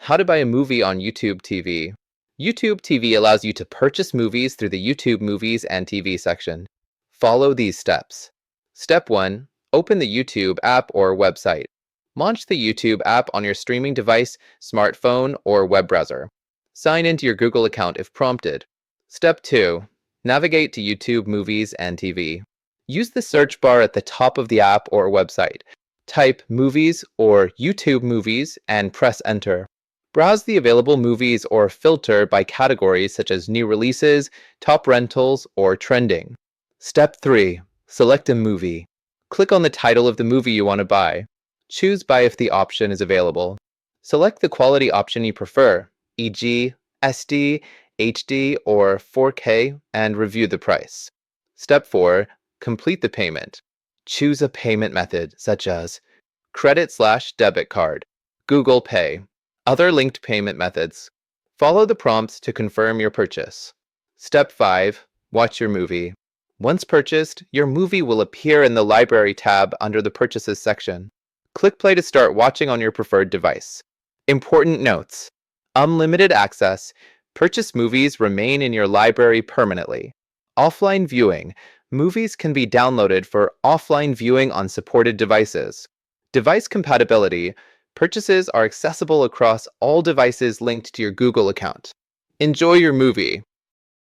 How to buy a movie on YouTube TV. YouTube TV allows you to purchase movies through the YouTube Movies and TV section. Follow these steps. Step 1. Open the YouTube app or website. Launch the YouTube app on your streaming device, smartphone, or web browser. Sign into your Google account if prompted. Step 2. Navigate to YouTube Movies and TV. Use the search bar at the top of the app or website. Type Movies or YouTube Movies and press Enter. Browse the available movies or filter by categories such as new releases, top rentals, or trending. Step 3. Select a movie. Click on the title of the movie you want to buy. Choose Buy if the option is available. Select the quality option you prefer, e.g., SD, HD, or 4K, and review the price. Step 4. Complete the payment. Choose a payment method such as credit/debit card, Google Pay, other linked payment methods. Follow the prompts to confirm your purchase. Step 5. Watch your movie. Once purchased, your movie will appear in the Library tab under the Purchases section. Click play to start watching on your preferred device. Important notes. Unlimited access. Purchased movies remain in your library permanently. Offline viewing. Movies can be downloaded for offline viewing on supported devices. Device compatibility. Purchases are accessible across all devices linked to your Google account. Enjoy your movie.